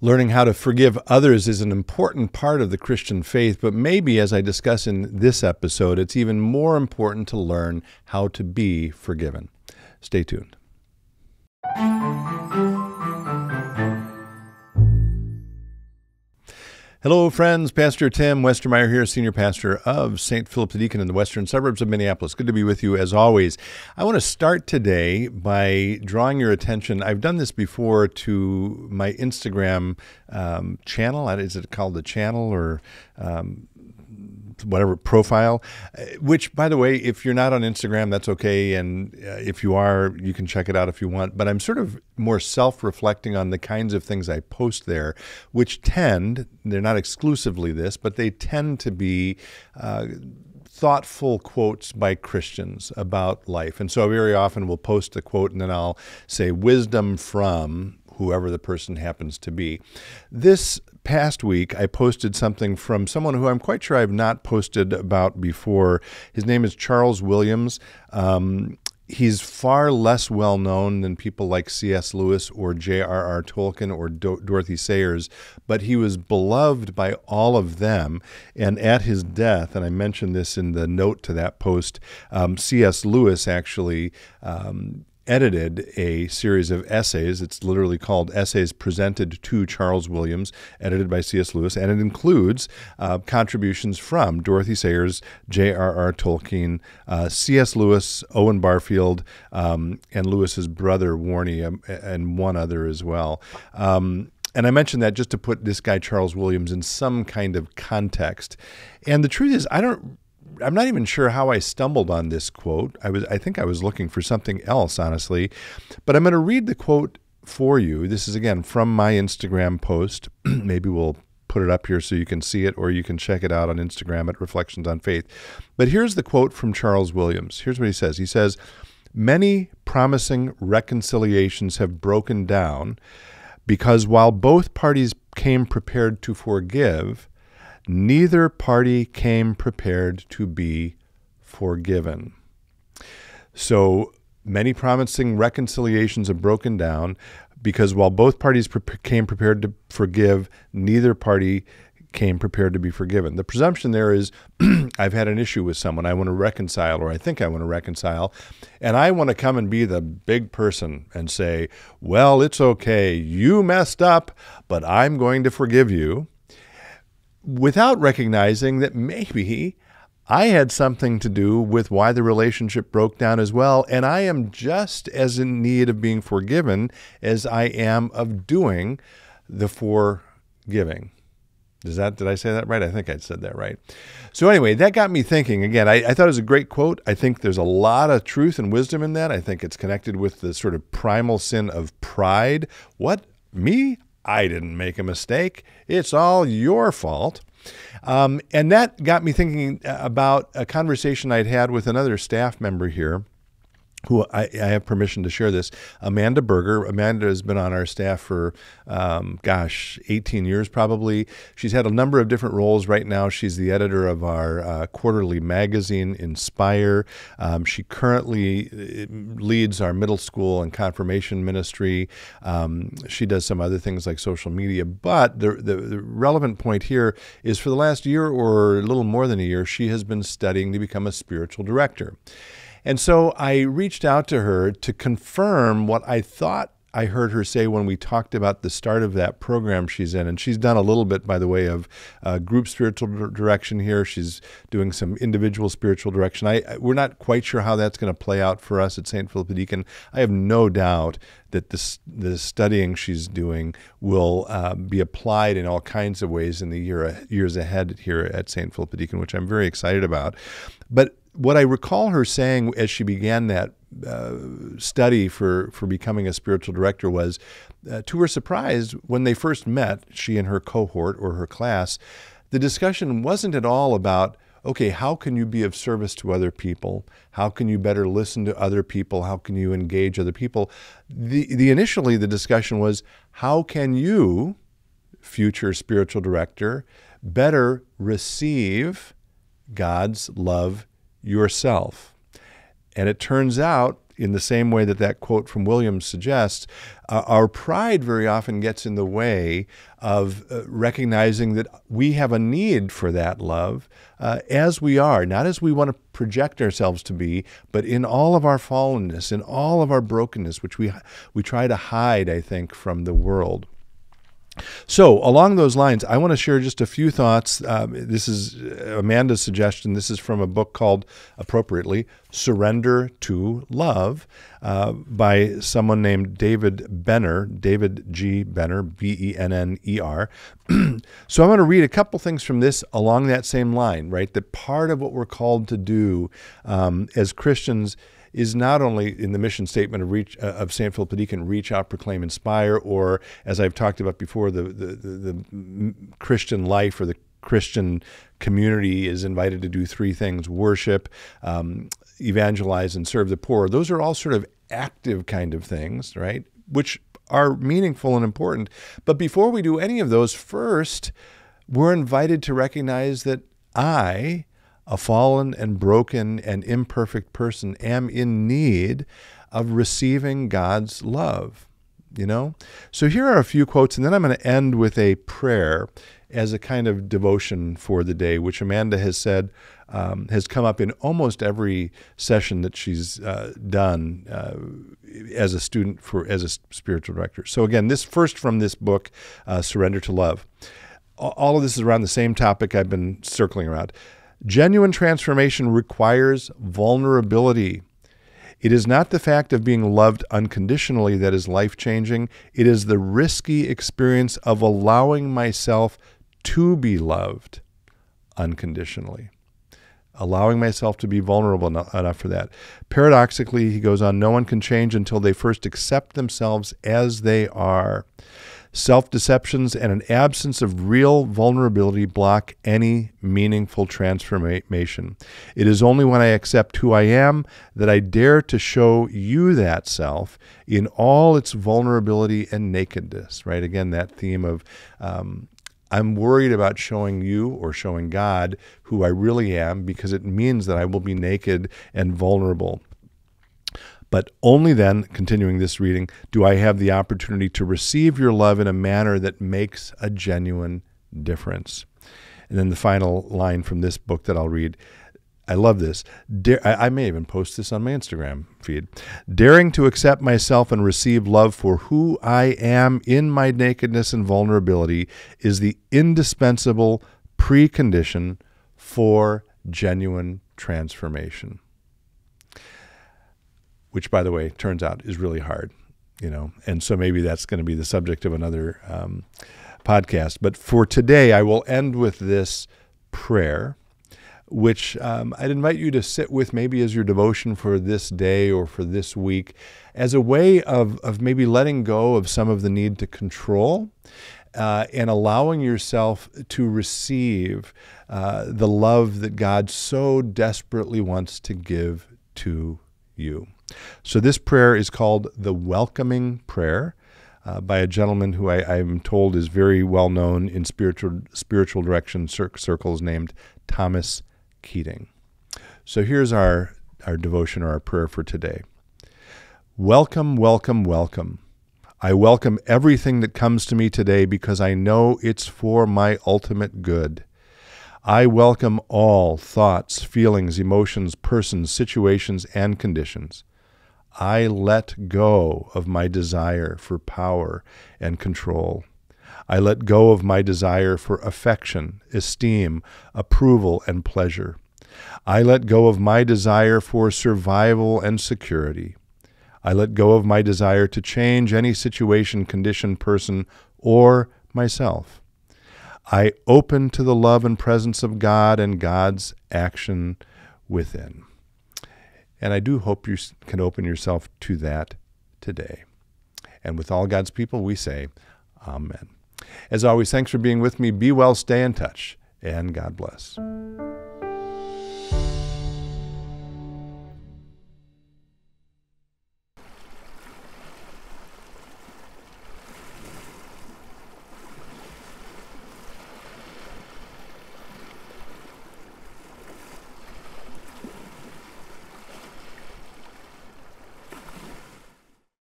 Learning how to forgive others is an important part of the Christian faith, but maybe, as I discuss in this episode, it's even more important to learn how to be forgiven. Stay tuned. Hello, friends. Pastor Tim Westermeyer here, Senior Pastor of St. Philip the Deacon in the western suburbs of Minneapolis. Good to be with you as always. I want to start today by drawing your attention. I've done this before to my Instagram channel. Is it called the channel or whatever profile, which, by the way, if you're not on Instagram, that's okay. And if you are, you can check it out if you want. But I'm sort of more self-reflecting on the kinds of things I post there, which they're not exclusively this, but they tend to be thoughtful quotes by Christians about life. And so very often we'll post a quote and then I'll say wisdom from whoever the person happens to be. This past week, I posted something from someone who I'm quite sure I've not posted about before. His name is Charles Williams. He's far less well known than people like C.S. Lewis or J.R.R. Tolkien or Dorothy Sayers, but he was beloved by all of them. And at his death, and I mentioned this in the note to that post, C.S. Lewis actually edited a series of essays. It's literally called Essays Presented to Charles Williams, edited by C.S. Lewis, and it includes contributions from Dorothy Sayers, J.R.R. Tolkien, C.S. Lewis, Owen Barfield, and Lewis's brother, Warnie, and one other as well. And I mentioned that just to put this guy, Charles Williams, in some kind of context. And the truth is, I'm not even sure how I stumbled on this quote. I think I was looking for something else, honestly. But I'm going to read the quote for you. This is, again, from my Instagram post. Maybe we'll put it up here so you can see it, or you can check it out on Instagram at Reflections on Faith. But here's the quote from Charles Williams. Here's what he says. He says, "Many promising reconciliations have broken down because while both parties came prepared to forgive, neither party came prepared to be forgiven." So many promising reconciliations have broken down because while both parties came prepared to forgive, neither party came prepared to be forgiven. The presumption there is I've had an issue with someone. I want to reconcile, or I think I want to reconcile, and I want to come and be the big person and say, well, it's okay. You messed up, but I'm going to forgive you, without recognizing that maybe I had something to do with why the relationship broke down as well, and I am just as in need of being forgiven as I am of doing the forgiving. Did I say that right? I think I said that right. So anyway, that got me thinking. Again, I thought it was a great quote. I think there's a lot of truth and wisdom in that. I think it's connected with the sort of primal sin of pride. What? Me? I didn't make a mistake. It's all your fault. And that got me thinking about a conversation I'd had with another staff member here, who I have permission to share this, Amanda Berger. Amanda has been on our staff for, 18 years probably. She's had a number of different roles. Right now, she's the editor of our quarterly magazine, Inspire. She currently leads our middle school and confirmation ministry. She does some other things like social media. But the relevant point here is for the last year or a little more than a year, she has been studying to become a spiritual director. And so I reached out to her to confirm what I thought I heard her say when we talked about the start of that program she's in. And she's done a little bit, by the way, of group spiritual direction here. She's doing some individual spiritual direction. We're not quite sure how that's going to play out for us at St. Philip the Deacon. I have no doubt that the studying she's doing will be applied in all kinds of ways in the years ahead here at St. Philip the Deacon, which I'm very excited about. But what I recall her saying as she began that study for becoming a spiritual director was, to her surprise, when they first met, she and her cohort or her class, the discussion wasn't at all about, okay, how can you be of service to other people? How can you better listen to other people? How can you engage other people? Initially, the discussion was, how can you, future spiritual director, better receive God's love yourself? And it turns out in the same way that that quote from Williams suggests, our pride very often gets in the way of recognizing that we have a need for that love as we are, not as we want to project ourselves to be, but in all of our fallenness, in all of our brokenness, which we try to hide, I think, from the world. So along those lines, I want to share just a few thoughts. This is Amanda's suggestion. This is from a book called, appropriately, Surrender to Love, by someone named David Benner, David G. Benner, B-E-N-N-E-R. So I'm going to read a couple things from this along that same line, right? That part of what we're called to do as Christians is not only in the mission statement of St. Philip Deacon, reach out, proclaim, inspire, or as I've talked about before, the Christian life or the Christian community is invited to do three things: worship, evangelize, and serve the poor. Those are all sort of active kind of things, right? Which are meaningful and important. But before we do any of those, first, we're invited to recognize that I, a fallen and broken and imperfect person, am in need of receiving God's love, you know? So here are a few quotes, and then I'm going to end with a prayer as a kind of devotion for the day, which Amanda has said has come up in almost every session that she's done as a student, as a spiritual director. So again, this first from this book, Surrender to Love. All of this is around the same topic I've been circling around. Genuine transformation requires vulnerability. It is not the fact of being loved unconditionally that is life-changing. It is the risky experience of allowing myself to be loved unconditionally. Allowing myself to be vulnerable enough for that. Paradoxically, he goes on, no one can change until they first accept themselves as they are. Self-deceptions and an absence of real vulnerability block any meaningful transformation. It is only when I accept who I am that I dare to show you that self in all its vulnerability and nakedness, right? Again, that theme of I'm worried about showing you or showing God who I really am, because it means that I will be naked and vulnerable. But only then, continuing this reading, do I have the opportunity to receive your love in a manner that makes a genuine difference. And then the final line from this book that I'll read, I love this. I may even post this on my Instagram feed. Daring to accept myself and receive love for who I am in my nakedness and vulnerability is the indispensable precondition for genuine transformation. Which, by the way, turns out is really hard, you know, and so maybe that's going to be the subject of another podcast. But for today, I will end with this prayer, which I'd invite you to sit with maybe as your devotion for this day or for this week, as a way of maybe letting go of some of the need to control and allowing yourself to receive the love that God so desperately wants to give to you. So this prayer is called the Welcoming Prayer by a gentleman who I'm told is very well known in spiritual direction circles named Thomas Keating. So here's our devotion or our prayer for today. Welcome, welcome, welcome. I welcome everything that comes to me today because I know it's for my ultimate good. I welcome all thoughts, feelings, emotions, persons, situations, and conditions. I let go of my desire for power and control. I let go of my desire for affection, esteem, approval, and pleasure. I let go of my desire for survival and security. I let go of my desire to change any situation, condition, person, or myself. I open to the love and presence of God and God's action within. And I do hope you can open yourself to that today. And with all God's people, we say, Amen. As always, thanks for being with me. Be well, stay in touch, and God bless.